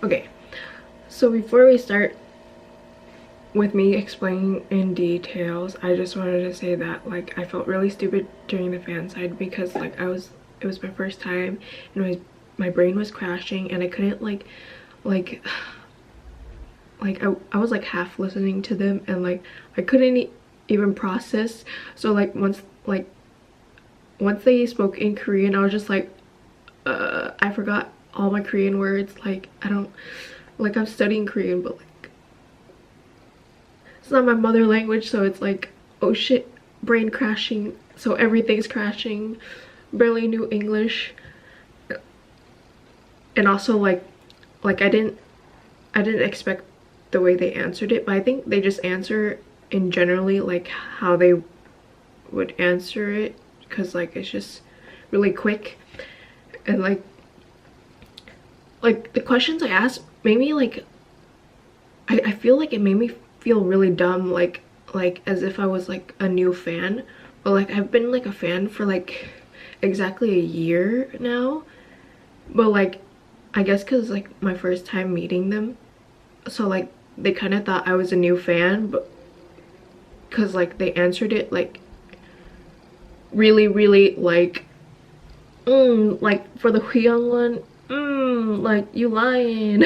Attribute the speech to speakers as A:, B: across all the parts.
A: Okay, so before we start with me explaining in details, I just wanted to say that like I felt really stupid during the fan side because like it was my first time and my brain was crashing and I couldn't like I was like half listening to them and like I couldn't even process. So like once they spoke in Korean, I was just like I forgot all my Korean words. Like I don't, like I'm studying Korean but like it's not my mother language, so it's like, oh shit, brain crashing, so everything's crashing, barely knew English. And also like I didn't expect the way they answered it, but I think they just answer in generally like how they would answer it, because like it's just really quick. And like the questions I asked made me like I feel like it made me feel really dumb, like as if I was like a new fan. But like I've been like a fan for like exactly a year now, but like I guess because like my first time meeting them, so like they kind of thought I was a new fan, but because like they answered it like really like like for the Hwiyoung one, like you lying.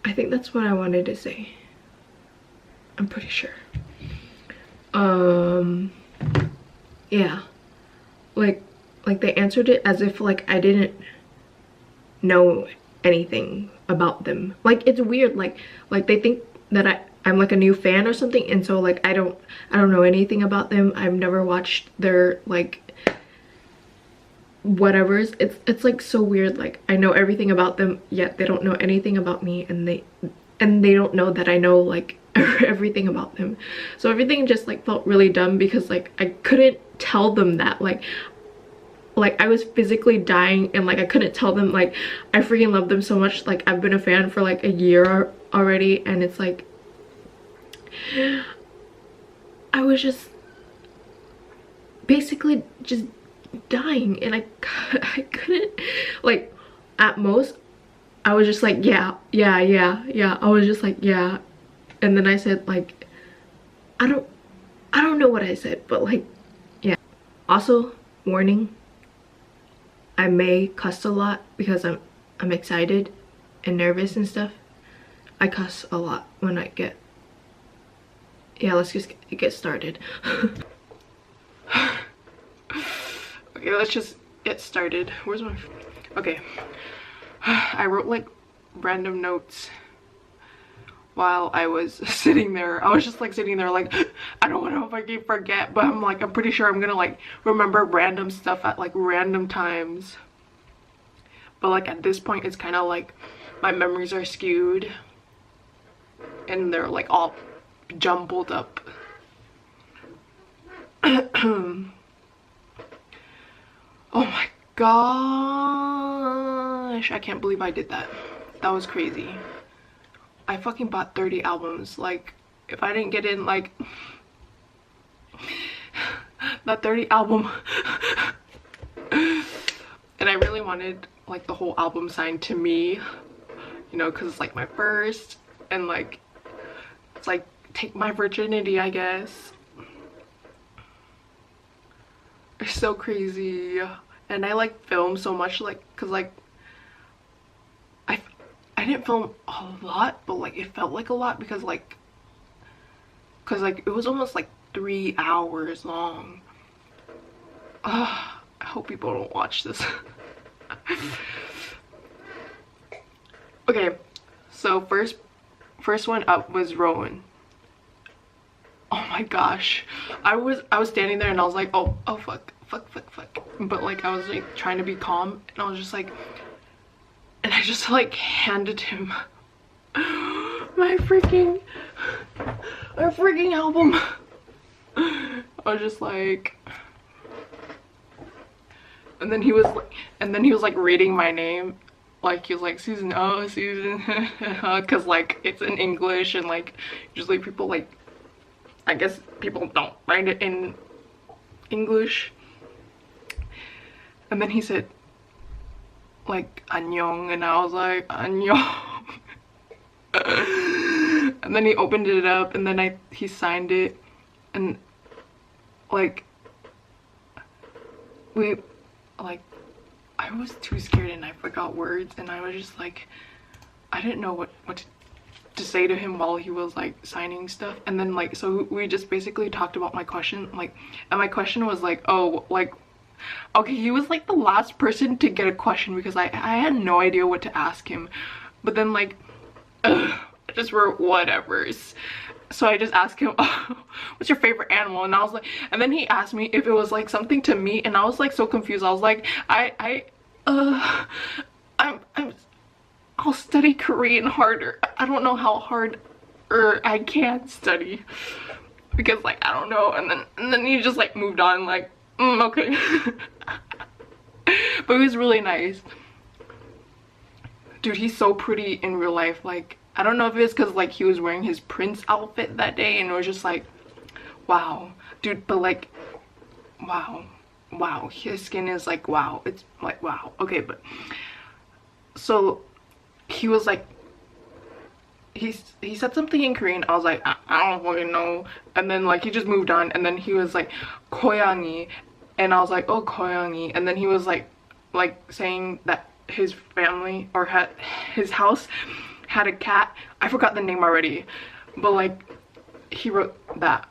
A: I think that's what I wanted to say. I'm pretty sure. Yeah. Like they answered it as if like I didn't know anything about them. Like it's weird, like they think that I'm like a new fan or something, and so like I don't know anything about them. I've never watched their like whatever's. It's like so weird, like I know everything about them yet they don't know anything about me, and they don't know that I know like everything about them. So everything just like felt really dumb because like I couldn't tell them that like I was physically dying, and like I couldn't tell them like I freaking love them so much. Like I've been a fan for like a year already, and it's like I was just basically just dying, and I couldn't, like at most I was just like yeah. I was just like yeah, and then I said like I don't know what I said, but like yeah. Also, warning, I may cuss a lot because I'm excited and nervous and stuff. I cuss a lot when I get, yeah, let's just get started. Okay, let's just get started. Where's my, okay. I wrote like random notes while I was sitting there. I was just like sitting there like I don't know if I can forget, but I'm pretty sure I'm gonna like remember random stuff at like random times. But like at this point it's kind of like my memories are skewed and they're like all jumbled up. Oh my gosh, I can't believe I did that. That was crazy. I fucking bought 30 albums. Like if I didn't get in like that 30 album and I really wanted like the whole album signed to me, you know, because it's like my first, and like it's like take my virginity, I guess. It's so crazy. And I like film so much, like because like I didn't film a lot, but like it felt like a lot because like it was almost like 3 hours long. I hope people don't watch this. Okay, so first one up was Rowoon. Oh my gosh, I was standing there and I was like, oh fuck, but like I was like trying to be calm, and I was just like, and I just like handed him my freaking album. I was just like, and then he was like reading my name, like he was like Susan, oh Susan, because like it's in English, and like usually people like, I guess people don't write it in English. And then he said like 안녕, and I was like 안녕. And then he opened it up, and then he signed it, and like I was too scared and I forgot words, and I was just like, I didn't know what to say to him while he was like signing stuff. And then like, so we just basically talked about my question, like, and my question was like, oh, like, okay, he was like the last person to get a question because I had no idea what to ask him. But then like, I just wrote whatevers. So I just asked him, oh, what's your favorite animal? And I was like, and then he asked me if it was like something to me, and I was like so confused. I was like, I'll study Korean harder. I don't know how hard I can study because like I don't know. And then he just like moved on, like okay. But he was really nice. Dude, he's so pretty in real life. Like, I don't know if it's because like he was wearing his prince outfit that day, and it was just like, wow, dude. But like, wow, his skin is like, wow, it's like, wow. Okay, but so he was like, he said something in Korean. I was like, I don't fucking know. And then like he just moved on, and then he was like 고양이, and I was like, oh, 고양이. And then he was like saying that his family or his house had a cat. I forgot the name already, but like he wrote that.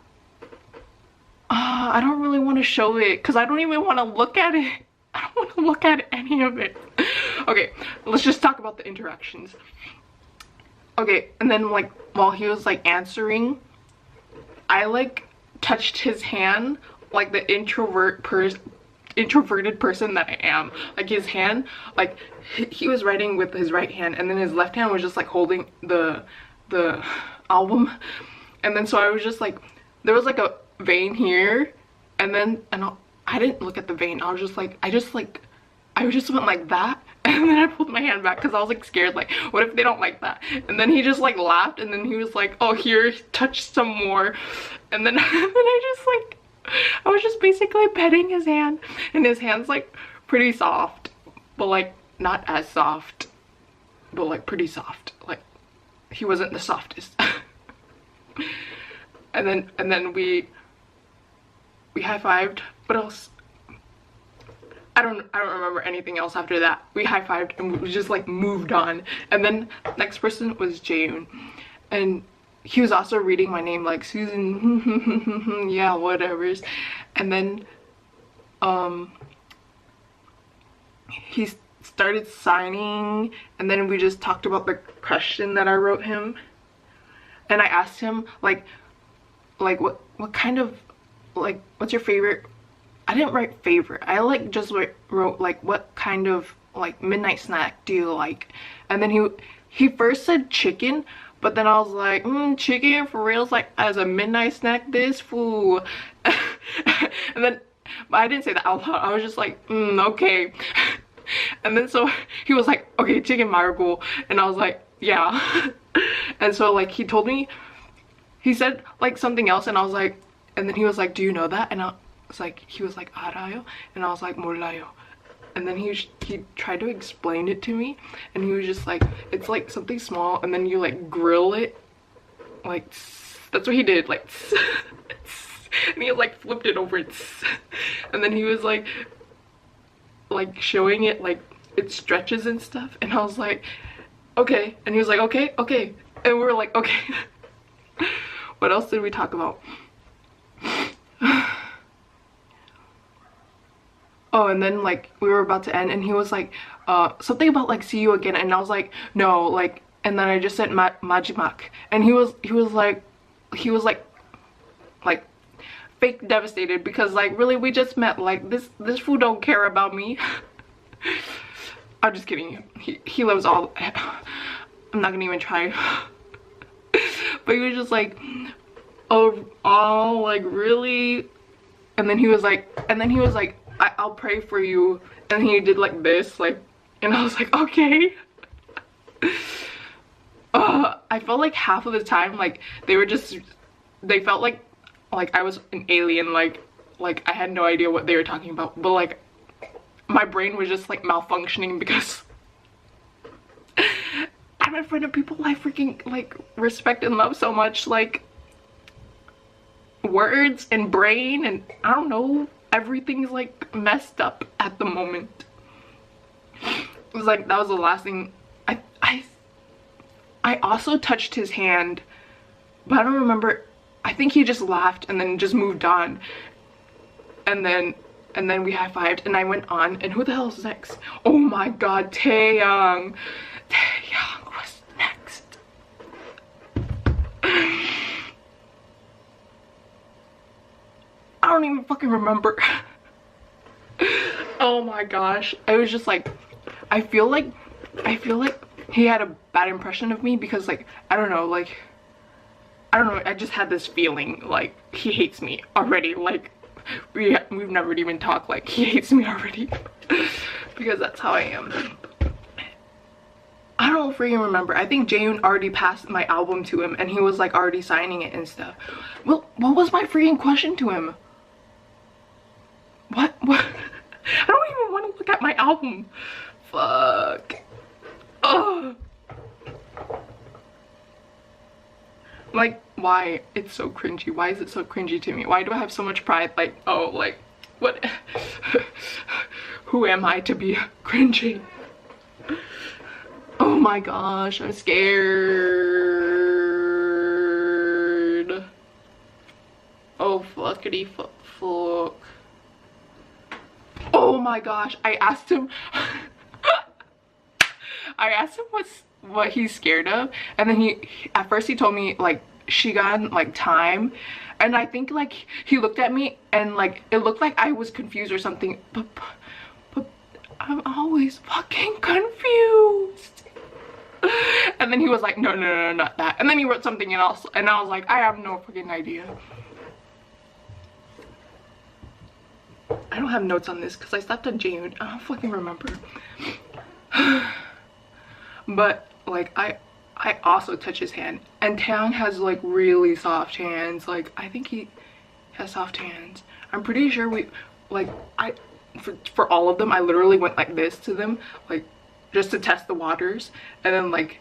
A: I don't really want to show it because I don't even want to look at it. I don't want to look at any of it. Okay, let's just talk about the interactions. Okay, and then like while he was like answering, I like touched his hand, like the introverted person that I am. Like his hand, like he was writing with his right hand, and then his left hand was just like holding the album. And then so I was just like, there was like a vein here, and I didn't look at the vein. I just went like that, and then I pulled my hand back because I was like scared, like what if they don't like that? And then he just like laughed, and then he was like, oh, here, touch some more. And then I was just basically petting his hand, and his hand's like pretty soft, but like not as soft, but like pretty soft. Like he wasn't the softest. and then we high-fived. What else? I don't remember anything else after that. We high-fived and we just like moved on. And then next person was Jaeyoon, and he was also reading my name like Susan. Yeah, whatever's. And then he started signing, and then we just talked about the question that I wrote him, and I asked him like what kind of, like, what's your favorite. I didn't write favorite. I like just wrote like what kind of like midnight snack do you like. And then he first said chicken, but then I was like, chicken for reals, like as a midnight snack, this fool. And then, but I didn't say that out loud. I was just like, okay. And then so he was like, okay, chicken marble. And I was like, yeah. And so like he told me, he said like something else, and I was like, and then he was like, do you know that? And I was like, he was like, 알아요? And I was like, 몰라요. And then he tried to explain it to me, and he was just like, it's like something small, and then you like grill it, like that's what he did, like. And he like flipped it over, and then he was like showing it like it stretches and stuff, and I was like, okay. And he was like, okay, and we were like, okay. What else did we talk about? Oh, and then like we were about to end, and he was like something about like see you again, and I was like, no, like, and then I just said 마지막, and he was like fake devastated, because like really we just met, like this fool don't care about me. I'm just kidding. He loves all. I'm not gonna even try. But he was just like, oh, like really. And then he was like, I'll pray for you. And he did like this, like, and I was like, okay. I felt like half of the time like they felt like I was an alien, like I had no idea what they were talking about. But like my brain was just like malfunctioning because I'm in front of people I freaking like respect and love so much, like words and brain and I don't know, everything's like messed up at the moment. It was like that was the last thing. I also touched his hand, but I don't remember. I think he just laughed and then just moved on, and then we high-fived and I went on. And who the hell is next? Oh my god, Taeyang was next. I don't even fucking remember. Oh my gosh, it was just like I feel like he had a bad impression of me because like I don't know, I just had this feeling like he hates me already. Like we've never even talked, like he hates me already because that's how I am. I don't freaking remember. I think Jaeyoon already passed my album to him and he was like already signing it and stuff. Well, what was my freaking question to him? What? I don't even want to look at my album. Fuck. Ugh. Like, why? It's so cringy. Why is it so cringy to me? Why do I have so much pride? Like, oh, like, what? Who am I to be cringy? Oh my gosh, I'm scared. Oh, fuckity fuck. Oh my gosh, I asked him what he's scared of, and then at first he told me like she got like time, and I think like he looked at me and like it looked like I was confused or something, but I'm always fucking confused. And then he was like, no, not that, and then he wrote something else and I was like, I have no fucking idea. I don't have notes on this because I stopped on Jaeyoon. I don't fucking remember. But like I also touch his hand, and Taeyang has like really soft hands. Like I think he has soft hands. I'm pretty sure we like for all of them I literally went like this to them, like just to test the waters, and then like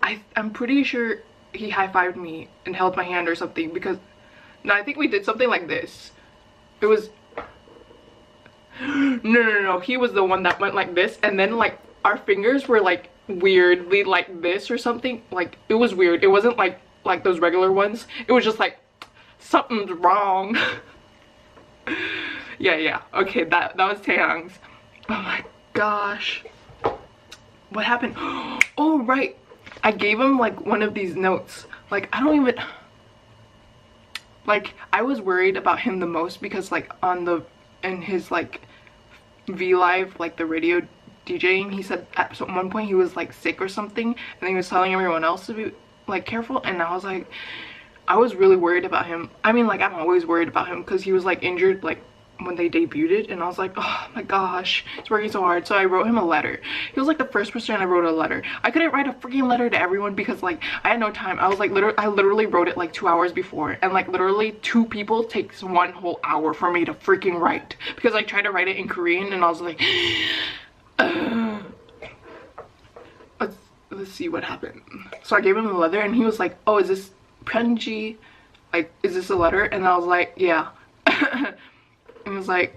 A: I'm pretty sure he high-fived me and held my hand or something, because no, I think we did something like this. It was no, he was the one that went like this, and then like our fingers were like weirdly like this or something. Like it was weird. It wasn't like those regular ones. It was just like something's wrong. yeah, okay, that was Taeyang's. Oh my gosh, what happened? Oh right, I gave him like one of these notes. Like I don't even, like I was worried about him the most because like in his like V Live, like the radio DJing, he said at one point he was like sick or something, and he was telling everyone else to be like careful, and I was like, I was really worried about him. I mean, like I'm always worried about him because he was like injured like when they debuted it, and I was like, oh my gosh, he's working so hard. So I wrote him a letter. He was like the first person I wrote a letter. I couldn't write a freaking letter to everyone because like I had no time. I was like I literally wrote it like 2 hours before, and like literally 2 people takes 1 whole hour for me to freaking write, because I tried to write it in Korean and I was like let's see what happened. So I gave him the letter and he was like, oh, is this 편지, like is this a letter? And I was like, yeah. And he was like,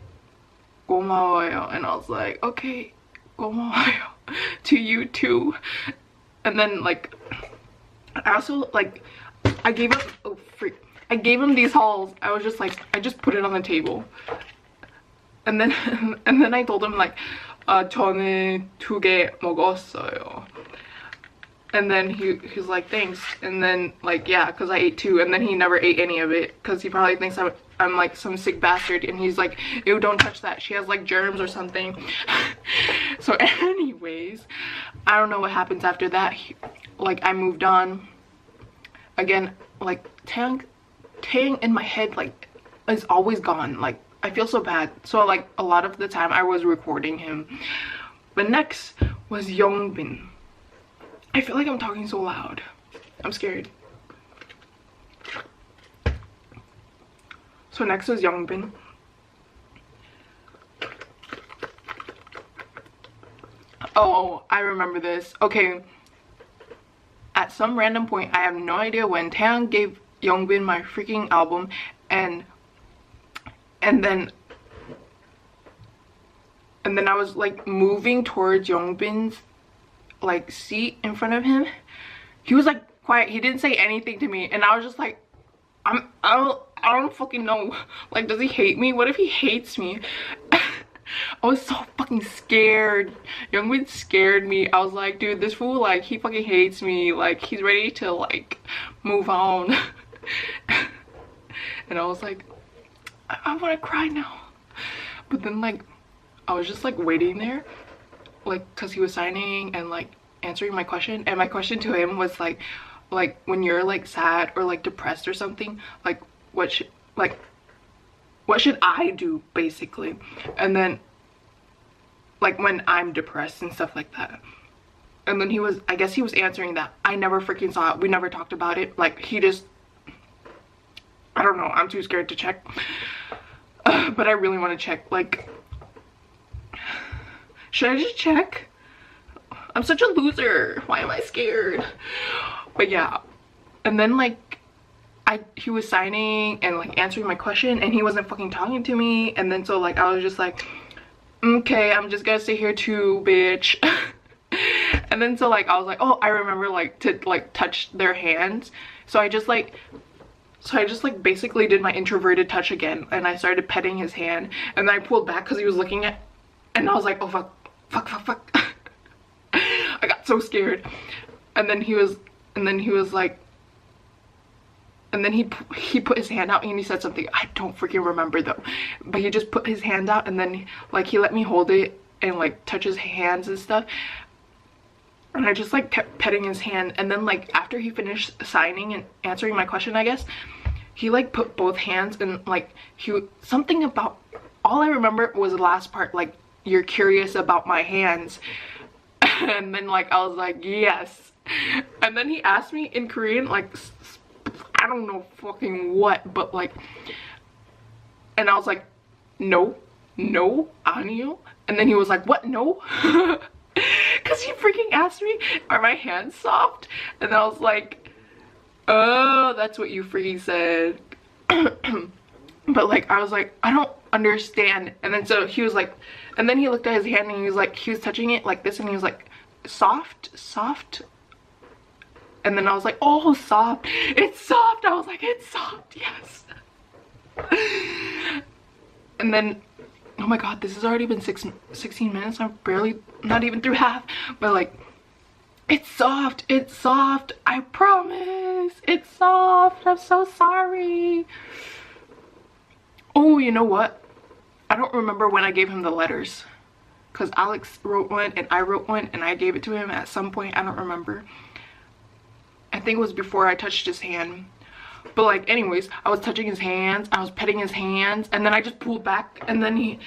A: 고마워요, and I was like, okay, 고마워요 to you too. And then like I also like I gave him, oh freak, I gave him these hauls. I was just like, I just put it on the table, and then I told him like 저는 2개 먹었어요. And then he's like, thanks. And then like, yeah, because I ate 2, and then he never ate any of it because he probably thinks I'm like some sick bastard, and he's like, ew, don't touch that, she has like germs or something. So anyways, I don't know what happens after that. Like I moved on again. Like Taeyang in my head like is always gone. Like I feel so bad. So like a lot of the time I was recording him. But next was Youngbin. I feel like I'm talking so loud. I'm scared. So next was Youngbin.
B: Oh, I remember this. Okay, at some random point, I have no idea when, Taeyang gave Youngbin my freaking album, and then I was like moving towards Youngbin's like seat in front of him. He was like quiet, he didn't say anything to me, and I was just like, I don't fucking know. Like, does he hate me? What if he hates me? I was so fucking scared. Youngbin scared me. I was like, dude, this fool, like, he fucking hates me. Like, he's ready to like move on. And I was like, I want to cry now. But then like I was just like waiting there, like, because he was signing and like answering my question, and my question to him was like when you're like sad or like depressed or something, like what should I do, basically. And then like when I'm depressed and stuff like that. And then I guess he was answering that. I never freaking saw it. We never talked about it. Like, he just, I don't know, I'm too scared to check. But I really want to check. Like, should I just check? I'm such a loser. Why am I scared? But yeah. And then like he was signing and like answering my question, and he wasn't fucking talking to me. And then so like I was just like, okay, I'm just gonna stay here too, bitch. And then so like I was like, oh, I remember like to like touch their hands. So I just like basically did my introverted touch again, and I started petting his hand, and then I pulled back because he was looking at, and I was like, oh fuck. I got so scared. And then he was like, and then he put his hand out and he said something. I don't freaking remember though, but he just put his hand out, and then like he let me hold it and like touch his hands and stuff. And I just like kept petting his hand. And then like after he finished signing and answering my question, I guess, he like put both hands, and like something about, all I remember was the last part, like, you're curious about my hands. And then like I was like, yes. And then he asked me in Korean, like, I don't know fucking what, but like, and I was like, no, 아니요. And then he was like, what, no? Because he freaking asked me, are my hands soft? And I was like, oh, that's what you freaking said. But like I was like, I don't understand. And then so he was like, and then he looked at his hand and he was like, he was touching it like this, and he was like, soft. And then I was like, oh, soft, it's soft. I was like, it's soft, yes. And then, oh my god, this has already been 16 minutes. I'm barely, not even through half. But like, it's soft, I promise, it's soft. I'm so sorry. Oh, you know what, I don't remember when I gave him the letters, because Alex wrote one and I wrote one and I gave it to him at some point. I don't remember. I think it was before I touched his hand. But like, anyways, I was touching his hands, I was petting his hands, and then I just pulled back, and then he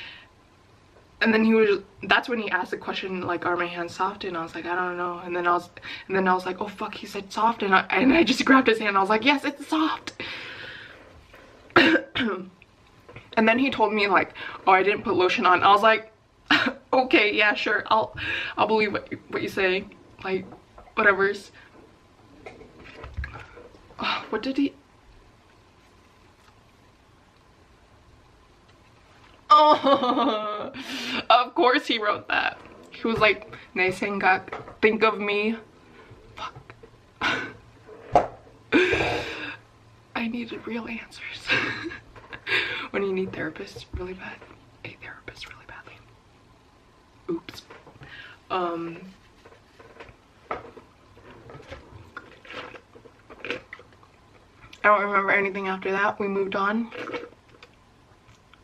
B: was, that's when he asked the question, like, are my hands soft? And I was like, I don't know. And then I was like, oh fuck, he said soft. And I just grabbed his hand. I was like, yes, it's soft. And then he told me like, oh, I didn't put lotion on. I was like, okay, yeah, sure, I'll believe what you say, like, whatever's. Oh, what did he? Oh, of course he wrote that. He was like, 내 생각, think of me. Fuck. I needed real answers. When you need therapists really bad, a therapist really badly. Oops. I don't remember anything after that. We moved on.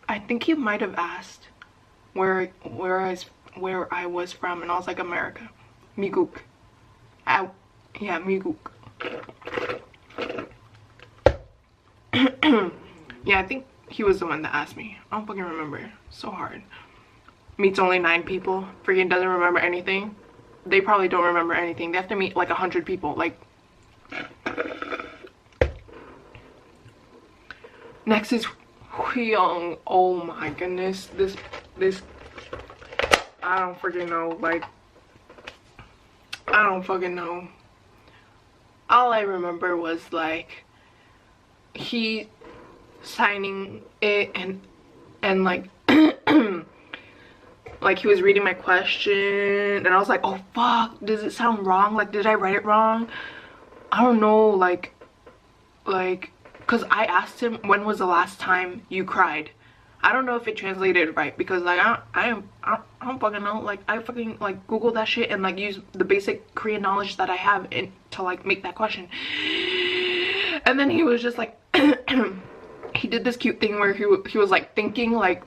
B: I think he might have asked where I was from, and I was like, America. 미국. Yeah, 미국. Yeah, I think he was the one that asked me. I don't fucking remember. So hard. Meets only 9 people. Freaking doesn't remember anything. They probably don't remember anything. They have to meet like 100 people. Like, next is Hwiyoung. Oh my goodness. This I don't freaking know. Like, I don't fucking know. All I remember was like he signing it and like like he was reading my question and I was like, oh fuck, does it sound wrong? Like, did I write it wrong? I don't know, like because I asked him, when was the last time you cried? I don't know if it translated right, because like I don't fucking know. Like I fucking like Google that shit and like use the basic Korean knowledge that I have to like make that question. And then he was just like he did this cute thing where he was like thinking like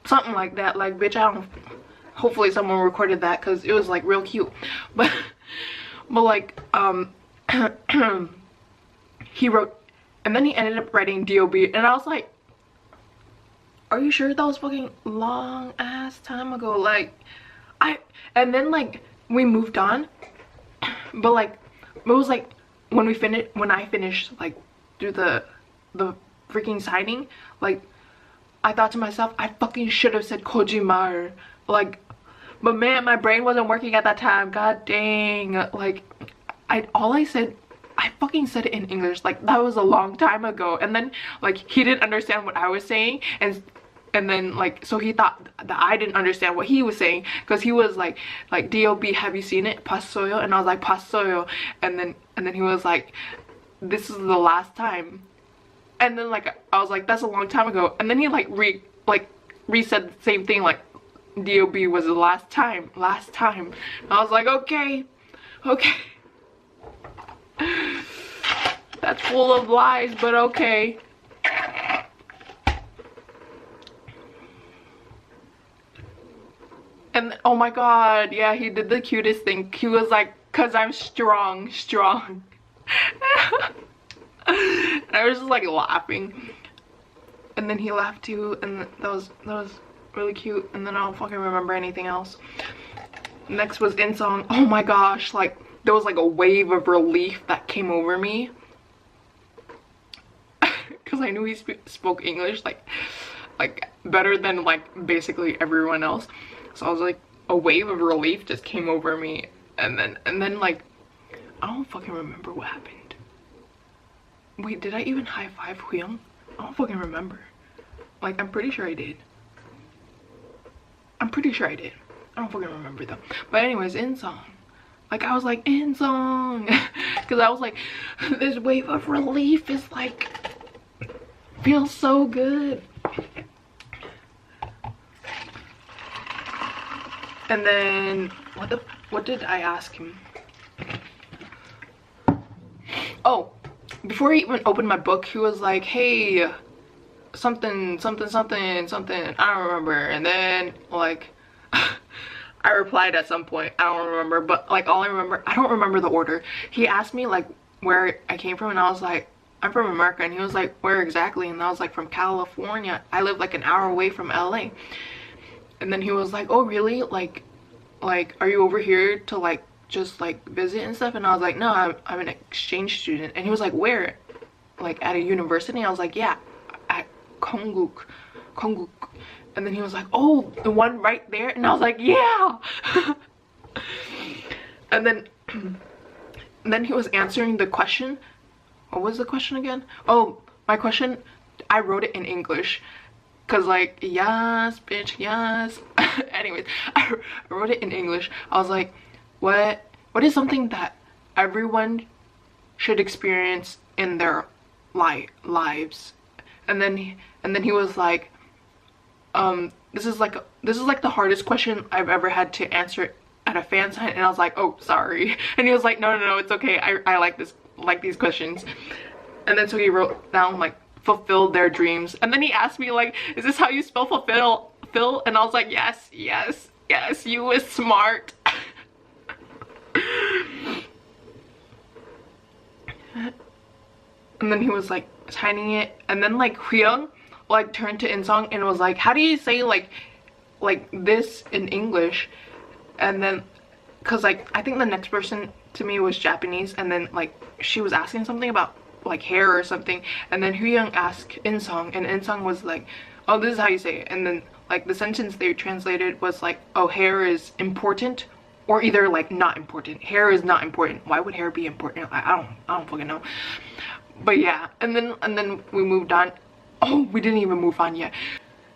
B: something like that. Like, bitch, I don't, hopefully someone recorded that because it was like real cute. But like he wrote, and then he ended up writing DOB, and I was like, are you sure that was fucking long ass time ago? Like and then like we moved on, but like it was like when I finished like through the freaking signing, like I thought to myself, I fucking should have said Kojimar, like, but man, my brain wasn't working at that time. God dang. Like I fucking said it in English. Like that was a long time ago. And then like he didn't understand what I was saying, and then like so he thought that I didn't understand what he was saying, because he was like DOB, have you seen it? Passoyo? And I was like, Passoyo. And then he was like, this is the last time. And then like I was like, that's a long time ago. And then he like re-said the same thing, like DOB was the last time. And I was like, okay. That's full of lies, but okay. And oh my god, yeah, he did the cutest thing. He was like, cause I'm strong. And I was just like laughing, and then he laughed too, and that was really cute. And then I don't fucking remember anything else. Next was Inseong. Oh my gosh, like there was like a wave of relief that came over me because I knew he spoke English like better than like basically everyone else. So I was like, a wave of relief just came over me, and then like I don't fucking remember what happened. Wait, did I even high-five Hwiyoung? I don't fucking remember. Like, I'm pretty sure I did. I don't fucking remember though. But anyways, Inseong. Like, I was like, Inseong. Because I was like, this wave of relief is like, feels so good. And then, what did I ask him? Oh. Before he even opened my book, he was like, hey, something, I don't remember. And then like I replied at some point, I don't remember, but like all I remember, I don't remember the order. He asked me like where I came from, and I was like, I'm from America. And he was like, where exactly? And I was like, from California. I live like an hour away from LA. And then he was like, oh really, like are you over here to like just like visit and stuff? And I was like, no, I'm an exchange student. And he was like, where? Like at a university? And I was like, yeah, at Kongguk. And then he was like, oh, the one right there? And I was like, yeah. And then he was answering the question. What was the question again? Oh, my question, I wrote it in English, cause like, yes bitch, yes. Anyways, I wrote it in English. I was like, what is something that everyone should experience in their lives? And then he was like, this is like the hardest question I've ever had to answer at a fan sign. And I was like, oh sorry. And he was like, no, it's okay, I like these questions. And then so he wrote down like, fulfilled their dreams. And then he asked me like, is this how you spell fulfill? And I was like, yes, you was smart. And then he was like signing it, and then like Hwiyoung like turned to Inseong and was like, how do you say like this in English? And then because like I think the next person to me was Japanese, and then like she was asking something about like hair or something, and then Hwiyoung asked Inseong, and Inseong was like, oh, this is how you say it. And then like the sentence they translated was like, oh, hair is important or either like not important. Hair is not important. Why would hair be important? I don't fucking know. But yeah, and then we moved on. Oh, we didn't even move on yet.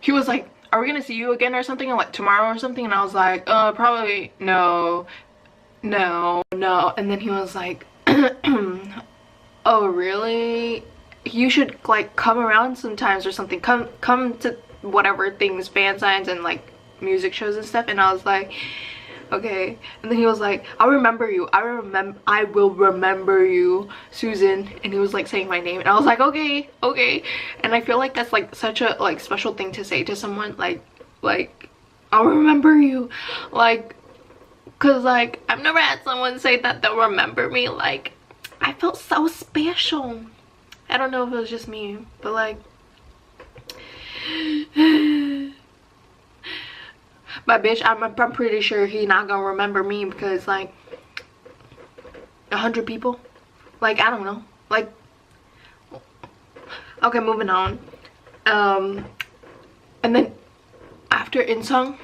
B: He was like, are we gonna see you again or something, like tomorrow or something? And I was like, probably no. And then he was like, oh really? You should like come around sometimes or something. Come to whatever things, fan signs and like music shows and stuff. And I was like, okay. And then he was like, I'll remember you. I will remember you, Susan. And he was like saying my name, and I was like, okay. And I feel like that's like such a like special thing to say to someone, like I'll remember you, like, cause like I've never had someone say that they'll remember me. Like, I felt so special. I don't know if it was just me, but like but bitch, I'm pretty sure he not gonna remember me, because like 100 people, like I don't know, like, okay, moving on. And then after Inseong,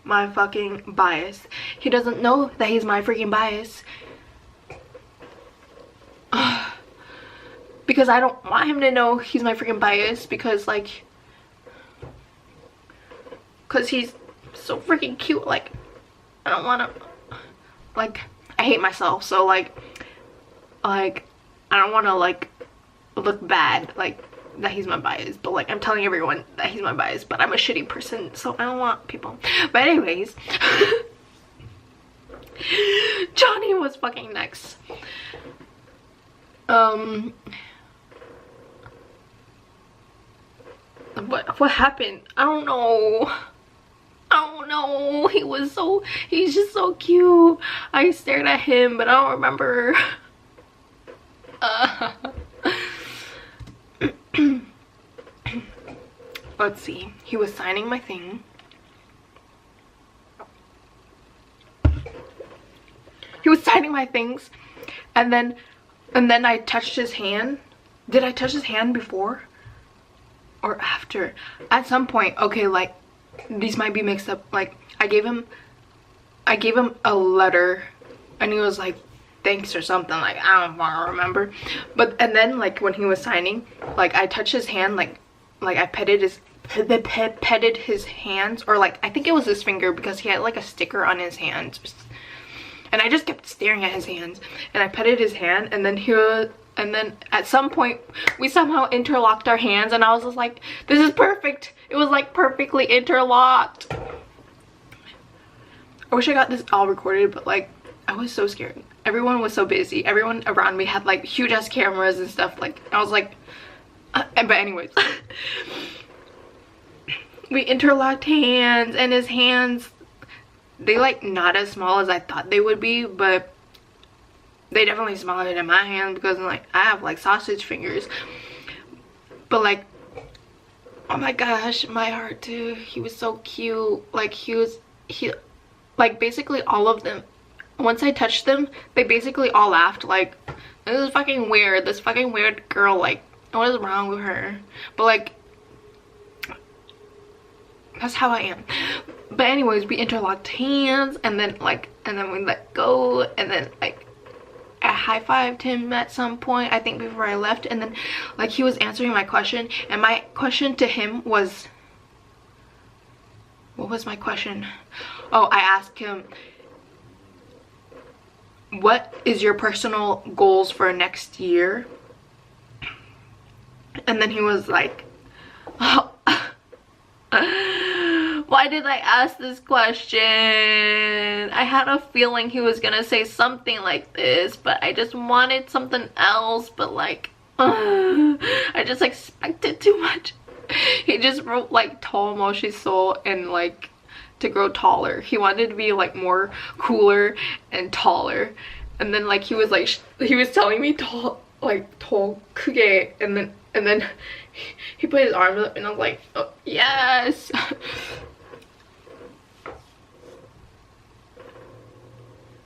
B: my fucking bias, he doesn't know that he's my freaking bias. Because I don't want him to know he's my freaking bias, because like, because he's so freaking cute. Like, I don't want to, like, I hate myself, so like I don't want to like look bad like that he's my bias, but like I'm telling everyone that he's my bias, but I'm a shitty person, so I don't want people. But anyways, Chani was fucking next. What happened? I don't know. He's just so cute. I stared at him, but I don't remember. Let's see. He was signing my thing. He was signing my things, and then I touched his hand. Did I touch his hand before or after? At some point, okay, like these might be mixed up. Like I gave him a letter, and he was like, thanks or something, like I don't want to remember. But and then like when he was signing, like I touched his hand, like I petted his hands, or like I think it was his finger, because he had like a sticker on his hand, and I just kept staring at his hands, and I petted his hand, and then at some point we somehow interlocked our hands, and I was just like, this is perfect. It was like perfectly interlocked. I wish I got this all recorded, but like I was so scared. Everyone was so busy. Everyone around me had like huge ass cameras and stuff. Like I was like, but anyways, we interlocked hands, and his hands, they like not as small as I thought they would be, but they definitely smaller than my hand, because like I have like sausage fingers. But like, oh my gosh, my heart too. He was so cute. Like he like basically all of them, once I touched them, they basically all laughed. Like, this is fucking weird. This fucking weird girl, like, what is wrong with her? But like, that's how I am. But anyways, we interlocked hands, and then we let go, and then like I high-fived him at some point, I think before I left, and then like he was answering my question, and my question to him was, what was my question? Oh, I asked him, what is your personal goals for next year? And then he was like, oh, why did I ask this question? I had a feeling he was gonna say something like this, but I just wanted something else. But like, I just expected too much. He just wrote like tall moshi soul and like to grow taller. He wanted to be like more cooler and taller. And then like he was telling me tall, like tall 크게, and then he put his arms up, and I was like, oh, yes.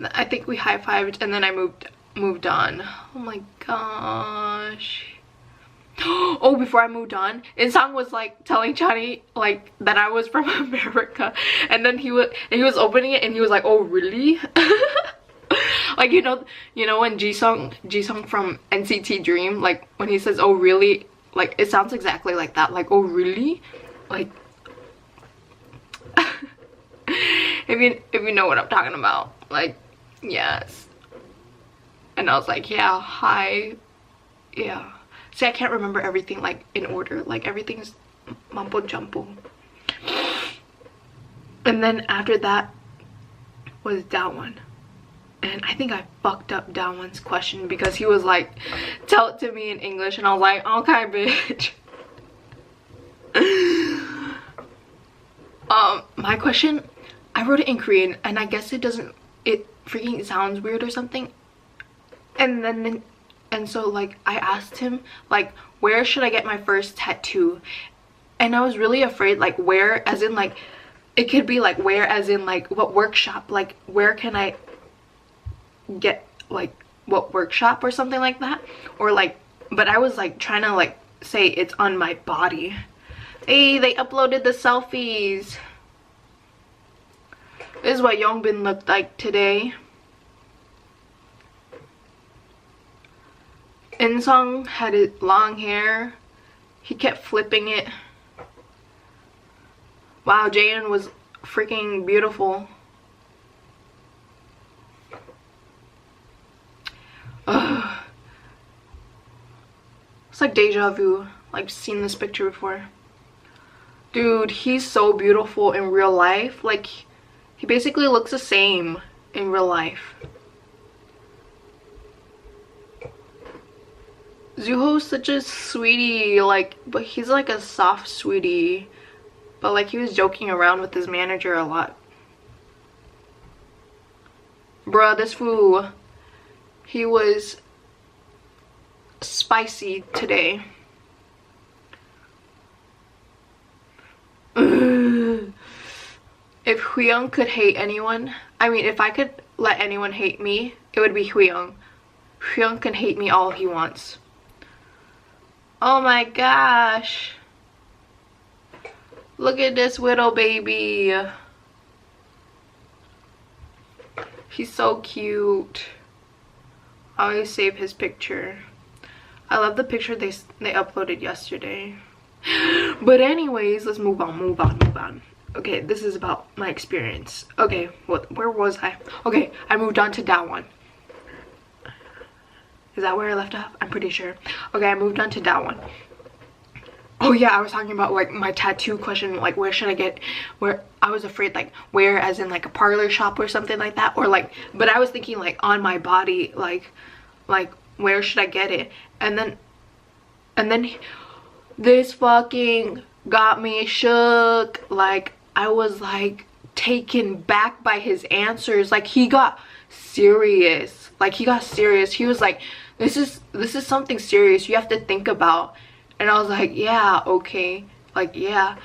B: I think we high-fived, and then I moved on. Oh my gosh. Oh, before I moved on, Inseong was like telling Chani like that I was from America, and then he was opening it and he was like, oh really? Like, you know when Jisung from NCT Dream, like when he says oh really, like it sounds exactly like that, like oh really, like if you know what I'm talking about, like yes. And I was like, yeah, hi, yeah. See, I can't remember everything like in order, like everything's mumbo jumbo. And then after that was Dawon. And I think I fucked up Dawon's question because he was like, tell it to me in English, and I was like, okay bitch. My question, I wrote it in Korean, and I guess it freaking sounds weird or something. And so like I asked him like, where should I get my first tattoo? And I was really afraid, like where as in like, it could be like where as in like what workshop, like where can I get, like what workshop or something like that, or like, but I was like trying to like say it's on my body. Hey, they uploaded the selfies. This is what Youngbin looked like today. Inseong had his long hair. He kept flipping it. Wow, Jaeyoon was freaking beautiful. Ugh. It's like deja vu. Like, seen this picture before. Dude, he's so beautiful in real life. Like, he basically looks the same in real life. Zuho's such a sweetie, like, but he's like a soft sweetie. But like, he was joking around with his manager a lot. Bruh, this fool, he was spicy today. If Hwiyoung could hate anyone, I mean, if I could let anyone hate me, it would be Hwiyoung. Hwiyoung can hate me all he wants. Oh my gosh. Look at this little baby. He's so cute. I always save his picture. I love the picture they uploaded yesterday. But anyways, let's move on. Okay, this is about my experience. Okay, where was I? Okay, I moved on to Dawon. Is that where I left off? I'm pretty sure. Okay, I moved on to Dawon. Oh yeah, I was talking about like my tattoo question, like where should I get, where I was afraid like where as in like a parlor shop or something like that, or like, but I was thinking like on my body, like where should I get it? And then this fucking got me shook. Like, I was like taken back by his answers. Like, he got serious. Like, he got serious. He was like, this is something serious you have to think about. And I was like, yeah, okay, like, yeah.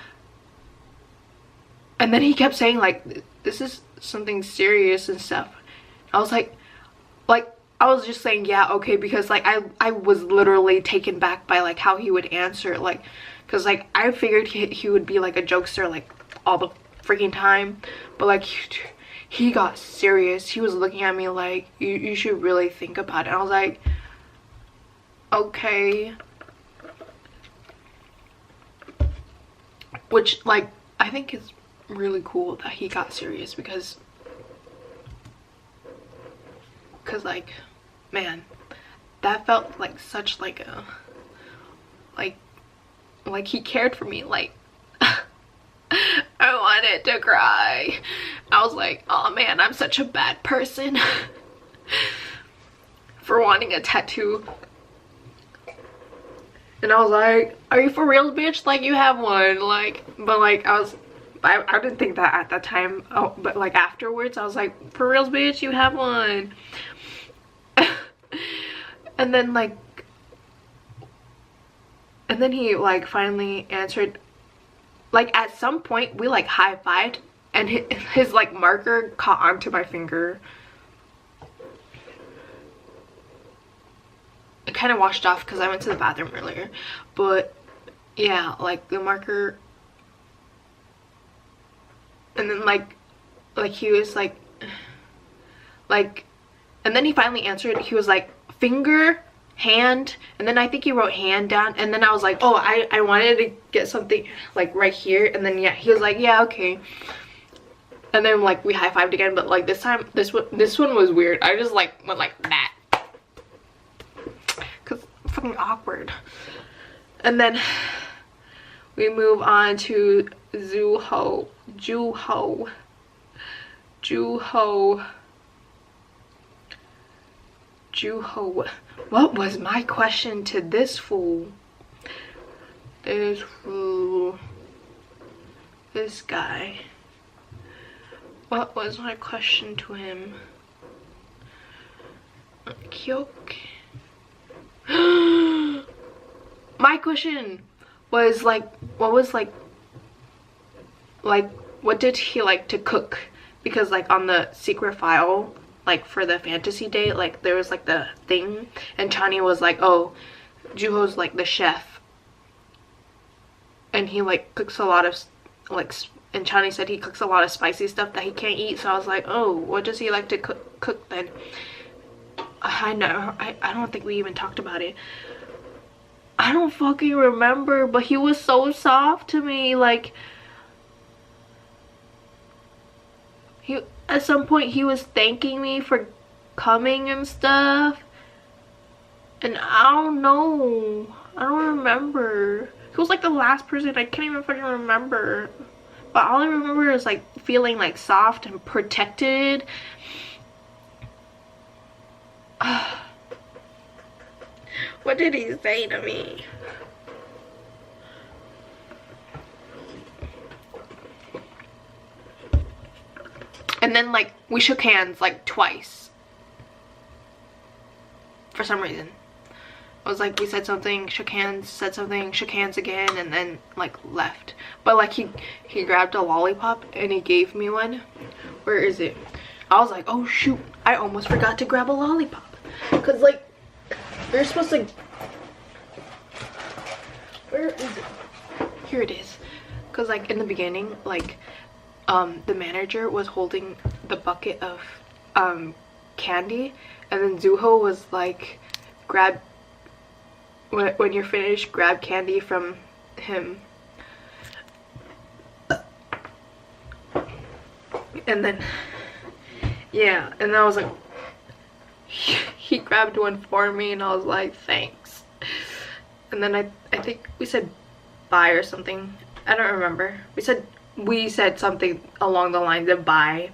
B: And then he kept saying like, this is something serious and stuff. I was like I was just saying yeah, okay, because like I was literally taken back by like how he would answer, like, because like I figured he would be like a jokester like all the freaking time, but like he got serious. He was looking at me like, you should really think about it. And I was like, okay. Which like I think is really cool that he got serious, because like, man, that felt like such like a like he cared for me. Like I wanted to cry. I was like, oh man, I'm such a bad person for wanting a tattoo. And I was like, are you for real, bitch? Like, you have one. Like, but like I didn't think that at that time. Oh, but like afterwards I was like, for real, bitch, you have one. And then he like finally answered. Like at some point we like high-fived, and his like marker caught onto my finger.
A: kind of washed off because I went to the bathroom earlier. But yeah, like the marker, and then like he was like, and then he finally answered. He was like, finger, hand, and then I think he wrote hand down, and then I was like, oh, I wanted to get something like right here, and then yeah, he was like, yeah, okay. And then like we high-fived again, but like this time this one was weird. I just like went like that because fucking awkward. And then we move on to Zuho. What was my question to this fool? This guy. What was my question to him? Kyok. My question was like, what was like what did he like to cook? Because like on the secret file, like for the fantasy date, like there was like the thing, and Chani was like, oh, Juho's like the chef, and he like cooks a lot of like, and Chani said he cooks a lot of spicy stuff that he can't eat. So I was like, oh, what does he like to cook then? I know, I don't think we even talked about it. I don't fucking remember, but he was so soft to me. Like, he at some point he was thanking me for coming and stuff, and I don't know, I don't remember. He was like the last person. I can't even fucking remember, but all I remember is like feeling like soft and protected. What did he say to me? And then like we shook hands like twice for some reason. I was like, we said something, shook hands, said something, shook hands again, and then like left. But like he grabbed a lollipop and he gave me one. Where is it? I was like, oh shoot, I almost forgot to grab a lollipop. Cause like you're supposed to, where is it? Here it is. Cause like in the beginning, like the manager was holding the bucket of candy, and then Zuho was like, grab, when you're finished, grab candy from him. And then yeah, and then I was like, he grabbed one for me, and I was like, thanks. And then I think we said bye or something. I don't remember. We said something along the lines of bye,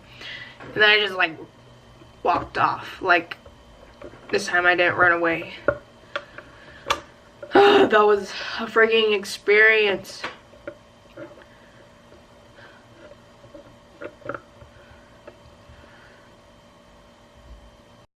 A: and then I just like walked off. Like this time I didn't run away. That was a freaking experience.